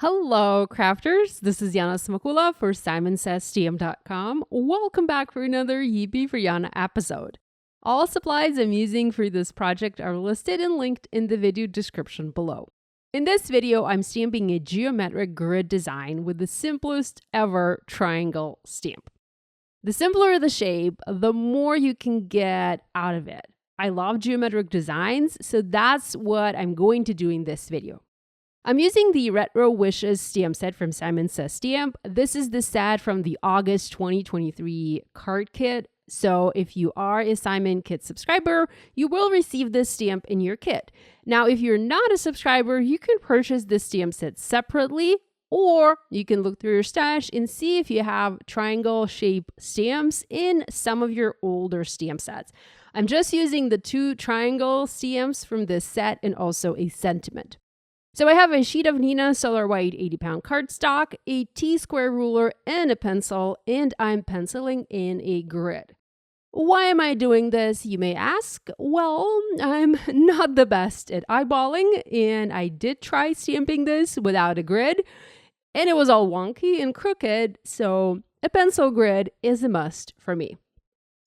Hello, crafters. This is Yana Smakula for SimonsSaysStamp.com. Welcome back for another Yippee For Yana episode. All supplies I'm using for this project are listed and linked in the video description below. In this video, I'm stamping a geometric grid design with the simplest ever triangle stamp. The simpler the shape, the more you can get out of it. I love geometric designs, so that's what I'm going to do in this video. I'm using the Retro Wishes stamp set from Simon Says Stamp. This is the set from the August 2023 card kit. So if you are a Simon Kit subscriber, you will receive this stamp in your kit. Now, if you're not a subscriber, you can purchase this stamp set separately, or you can look through your stash and see if you have triangle shape stamps in some of your older stamp sets. I'm just using the 2 triangle stamps from this set and also a sentiment. So I have a sheet of Nina Solar White 80-pound cardstock, a T-square ruler, and a pencil, and I'm penciling in a grid. Why am I doing this, you may ask? Well, I'm not the best at eyeballing, and I did try stamping this without a grid, and it was all wonky and crooked, so a pencil grid is a must for me.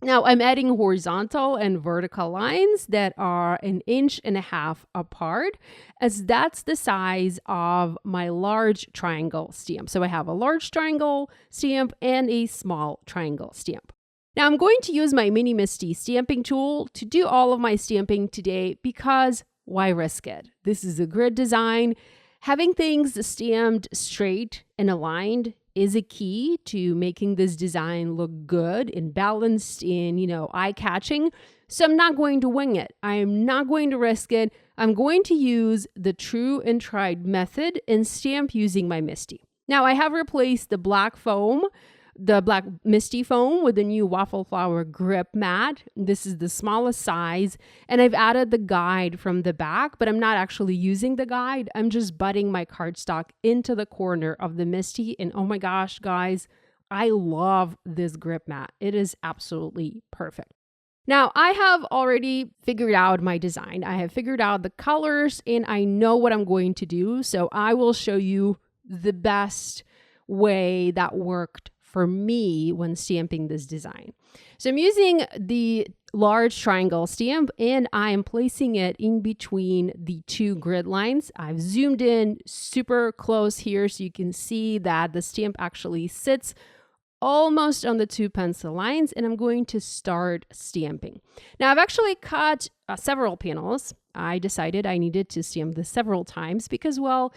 Now, I'm adding horizontal and vertical lines that are 1.5 inches apart, as that's the size of my large triangle stamp. So I have a large triangle stamp and a small triangle stamp. Now, I'm going to use my Mini Misty stamping tool to do all of my stamping today because why risk it? This is a grid design. Having things stamped straight and aligned is a key to making this design look good and balanced and, eye-catching. So I'm not going to wing it. I am not going to risk it. I'm going to use the true and tried method and stamp using my Misty. Now, I have replaced the black Misty foam with the new Waffle Flower grip mat. This is the smallest size, and I've added the guide from the back, but I'm not actually using the guide. I'm just butting my cardstock into the corner of the Misty, and oh my gosh, guys, I love this grip mat. It is absolutely perfect. Now, I have already figured out my design. I have figured out the colors, and I know what I'm going to do, so I will show you the best way that worked for me when stamping this design. So I'm using the large triangle stamp and I am placing it in between the 2 grid lines. I've zoomed in super close here so you can see that the stamp actually sits almost on the 2 pencil lines, and I'm going to start stamping. Now, I've actually cut several panels. I decided I needed to stamp this several times because, well,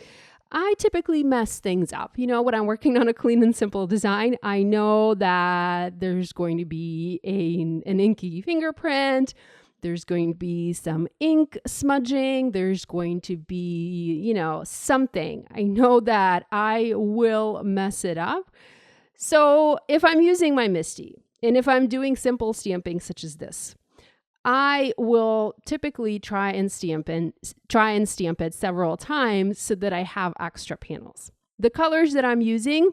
I typically mess things up. When I'm working on a clean and simple design, I know that there's going to be an inky fingerprint. There's going to be some ink smudging. There's going to be, something. I know that I will mess it up. So if I'm using my Misty and if I'm doing simple stamping such as this, I will typically try and stamp it several times so that I have extra panels. The colors that I'm using,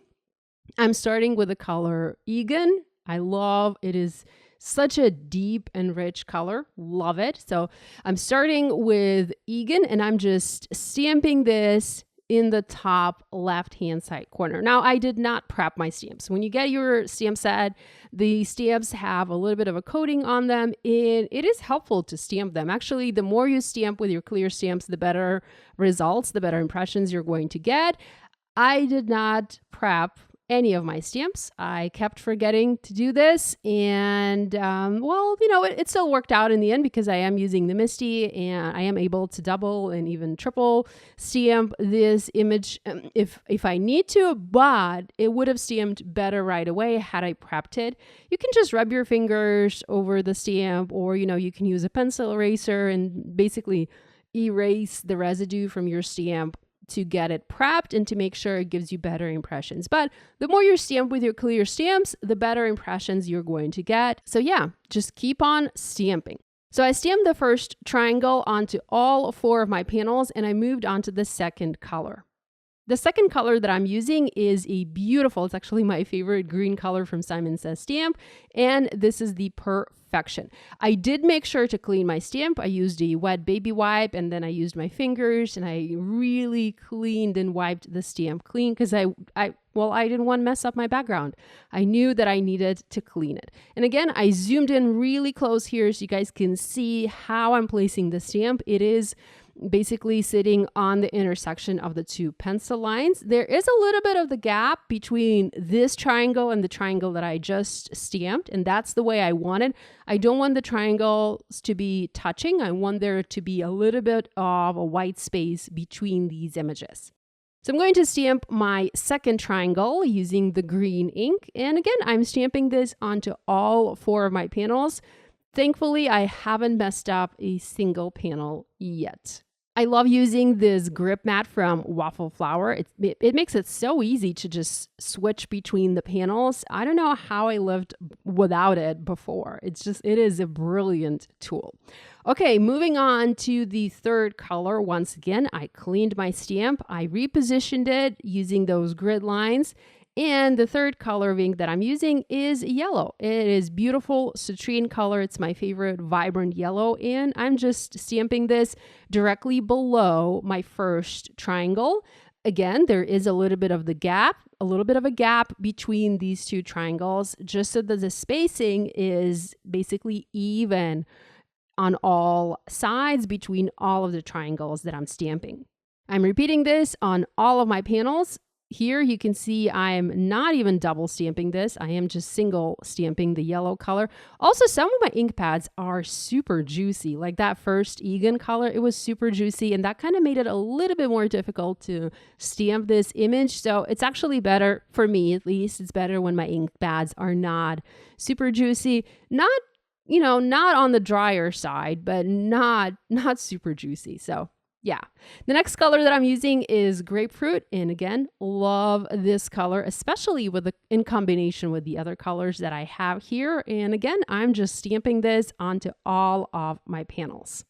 I'm starting with the color Egan. I love it. Is such a deep and rich color. Love it. So I'm starting with Egan and I'm just stamping this in the top left-hand side corner. Now, I did not prep my stamps. When you get your stamp set, the stamps have a little bit of a coating on them, and it is helpful to stamp them. Actually, the more you stamp with your clear stamps, the better results, the better impressions you're going to get. I did not prep any of my stamps. I kept forgetting to do this, and it still worked out in the end because I am using the Misty and I am able to double and even triple stamp this image if I need to, but it would have stamped better right away had I prepped it. You can just rub your fingers over the stamp, or you can use a pencil eraser and basically erase the residue from your stamp to get it prepped and to make sure it gives you better impressions. But the more you stamp with your clear stamps, the better impressions you're going to get. So yeah, just keep on stamping. So I stamped the first triangle onto all 4 of my panels and I moved on to the second color. The second color that I'm using is a beautiful, it's actually my favorite green color from Simon Says Stamp, and this is the Perfection. I did make sure to clean my stamp. I used a wet baby wipe, and then I used my fingers, and I really cleaned and wiped the stamp clean because I didn't want to mess up my background. I knew that I needed to clean it. And again, I zoomed in really close here so you guys can see how I'm placing the stamp. It is basically sitting on the intersection of the two pencil lines. There is a little bit of the gap between this triangle and the triangle that I just stamped, and that's the way I want it. I don't want the triangles to be touching. I want there to be a little bit of a white space between these images. So I'm going to stamp my second triangle using the green ink. And again, I'm stamping this onto all 4 of my panels. Thankfully, I haven't messed up a single panel yet. I love using this grip mat from Waffle Flower. It makes it so easy to just switch between the panels. I don't know how I lived without it before. It is a brilliant tool. Okay, moving on to the third color. Once again, I cleaned my stamp. I repositioned it using those grid lines. And the third color of ink that I'm using is yellow. It is beautiful citrine color. It's my favorite vibrant yellow. And I'm just stamping this directly below my first triangle. Again, there is a little bit of a gap between these two triangles, just so that the spacing is basically even on all sides between all of the triangles that I'm stamping. I'm repeating this on all of my panels. Here you can see I'm not even double stamping this. I am just single stamping the yellow color. Also, some of my ink pads are super juicy. Like that first Egan color, it was super juicy, and that kind of made it a little bit more difficult to stamp this image. So it's actually better, for me at least, it's better when my ink pads are not super juicy. Not on the drier side, but not super juicy. So yeah. The next color that I'm using is grapefruit. And again, love this color, especially in combination with the other colors that I have here. And again, I'm just stamping this onto all of my panels.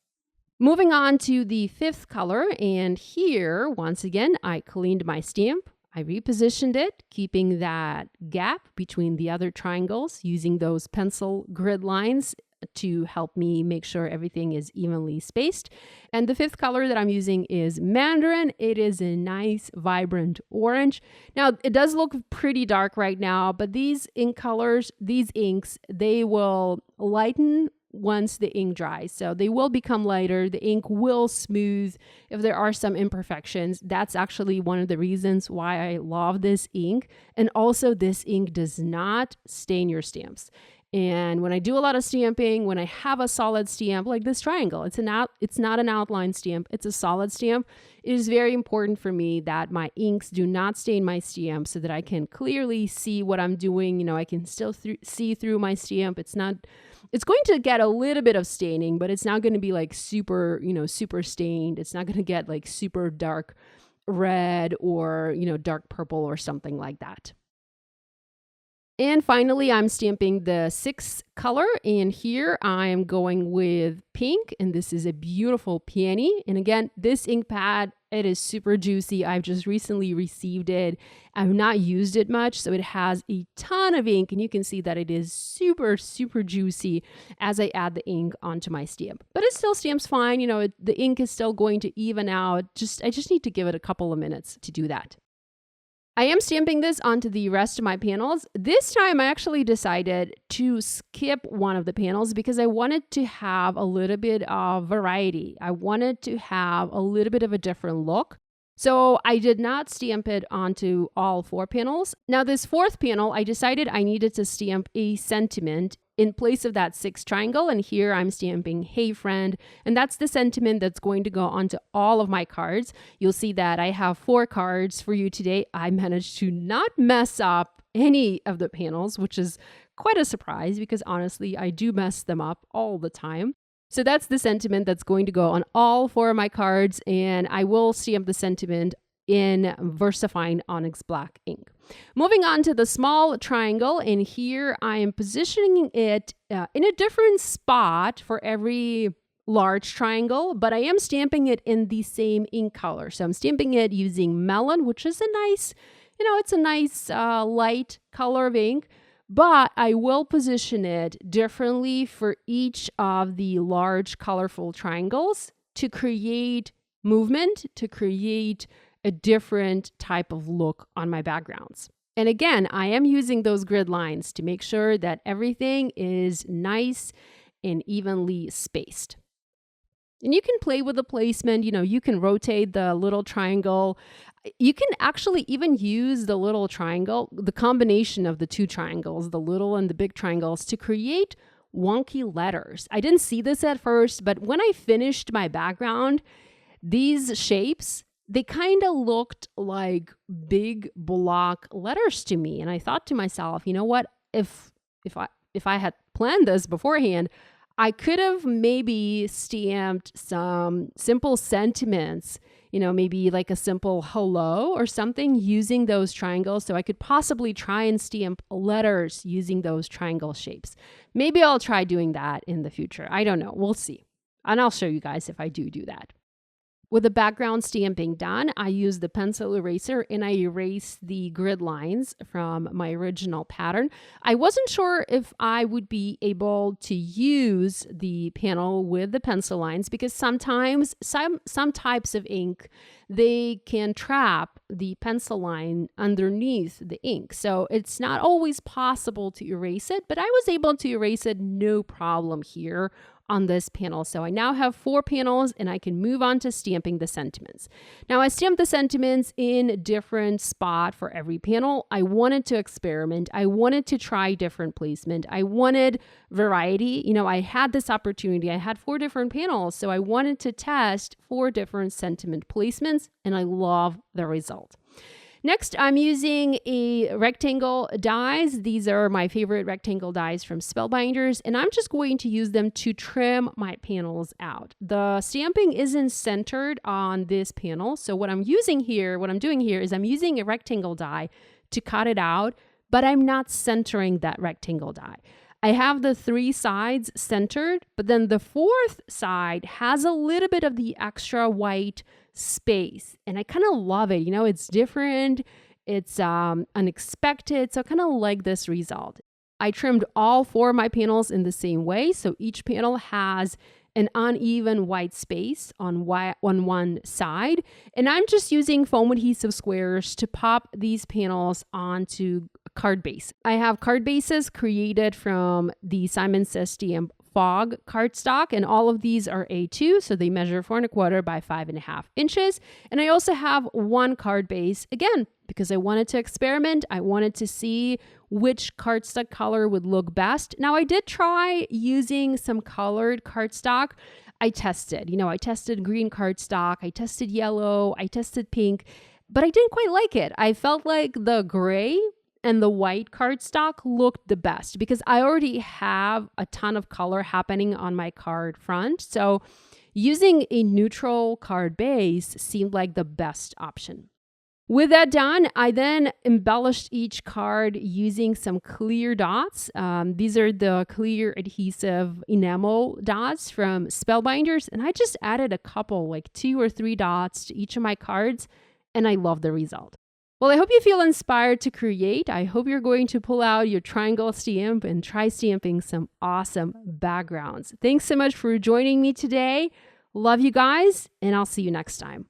Moving on to the fifth color. And here, once again, I cleaned my stamp. I repositioned it, keeping that gap between the other triangles, using those pencil grid lines to help me make sure everything is evenly spaced. And the fifth color that I'm using is Mandarin. It is a nice, vibrant orange. Now, it does look pretty dark right now, but these inks, they will lighten once the ink dries. So they will become lighter. The ink will smooth if there are some imperfections. That's actually one of the reasons why I love this ink. And also, this ink does not stain your stamps. And when I do a lot of stamping, when I have a solid stamp like this triangle, it's not an outline stamp, it's a solid stamp. It is very important for me that my inks do not stain my stamp so that I can clearly see what I'm doing. I can still see through my stamp. It's going to get a little bit of staining, but it's not going to be like super stained. It's not going to get like super dark red or, dark purple or something like that. And finally, I'm stamping the sixth color, and here I am going with pink, and this is a beautiful peony. And again, this ink pad, it is super juicy. I've just recently received it. I've not used it much, so it has a ton of ink, and you can see that it is super, super juicy as I add the ink onto my stamp. But it still stamps fine. The ink is still going to even out. I just need to give it a couple of minutes to do that. I am stamping this onto the rest of my panels. This time I actually decided to skip one of the panels because I wanted to have a little bit of variety. I wanted to have a little bit of a different look. So I did not stamp it onto all 4 panels. Now this 4th panel, I decided I needed to stamp a sentiment in place of that 6th triangle. And here I'm stamping "Hey Friend." And that's the sentiment that's going to go onto all of my cards. You'll see that I have 4 cards for you today. I managed to not mess up any of the panels, which is quite a surprise because honestly, I do mess them up all the time. So that's the sentiment that's going to go on all 4 of my cards, and I will stamp the sentiment in VersaFine Onyx Black ink. Moving on to the small triangle, and here I am positioning it in a different spot for every large triangle, but I am stamping it in the same ink color. So I'm stamping it using Melon, which is a nice, it's a nice light color of ink, but I will position it differently for each of the large colorful triangles to create movement, to create a different type of look on my backgrounds. And again, I am using those grid lines to make sure that everything is nice and evenly spaced. And you can play with the placement, you can rotate the little triangle. You can actually even use the little triangle, the combination of the two triangles, the little and the big triangles, to create wonky letters. I didn't see this at first, but when I finished my background, these shapes, they kind of looked like big block letters to me. And I thought to myself, you know what, if I had planned this beforehand, I could have maybe stamped some simple sentiments, maybe like a simple hello or something using those triangles. So I could possibly try and stamp letters using those triangle shapes. Maybe I'll try doing that in the future. I don't know. We'll see. And I'll show you guys if I do that. With the background stamping done, I use the pencil eraser and I erase the grid lines from my original pattern. I wasn't sure if I would be able to use the panel with the pencil lines because sometimes some types of ink, they can trap the pencil line underneath the ink. So it's not always possible to erase it, but I was able to erase it no problem here on this panel. So I now have 4 panels and I can move on to stamping the sentiments. Now I stamped the sentiments in a different spot for every panel. I wanted to experiment. I wanted to try different placement. I wanted variety. I had this opportunity. I had 4 different panels. So I wanted to test 4 different sentiment placements and I love the result. Next, I'm using a rectangle dies. These are my favorite rectangle dies from Spellbinders, and I'm just going to use them to trim my panels out. The stamping isn't centered on this panel, so what I'm doing here is I'm using a rectangle die to cut it out, but I'm not centering that rectangle die. I have the 3 sides centered, but then the 4th side has a little bit of the extra white space. And I kind of love it. It's different. It's unexpected. So I kind of like this result. I trimmed all 4 of my panels in the same way. So each panel has an uneven white space on one side. And I'm just using foam adhesive squares to pop these panels onto card base. I have card bases created from the Simon Says Stamp Fog cardstock, and all of these are A2, so they measure 4 1/4 by 5.5 inches. And I also have 1 card base, again, because I wanted to experiment. I wanted to see which cardstock color would look best. Now, I did try using some colored cardstock. I tested green cardstock, I tested yellow, I tested pink, but I didn't quite like it. I felt like the gray and the white cardstock looked the best because I already have a ton of color happening on my card front. So using a neutral card base seemed like the best option. With that done, I then embellished each card using some clear dots. These are the clear adhesive enamel dots from Spellbinders, and I just added a couple, like 2 or 3 dots to each of my cards, and I love the result. Well, I hope you feel inspired to create. I hope you're going to pull out your triangle stamp and try stamping some awesome backgrounds. Thanks so much for joining me today. Love you guys, and I'll see you next time.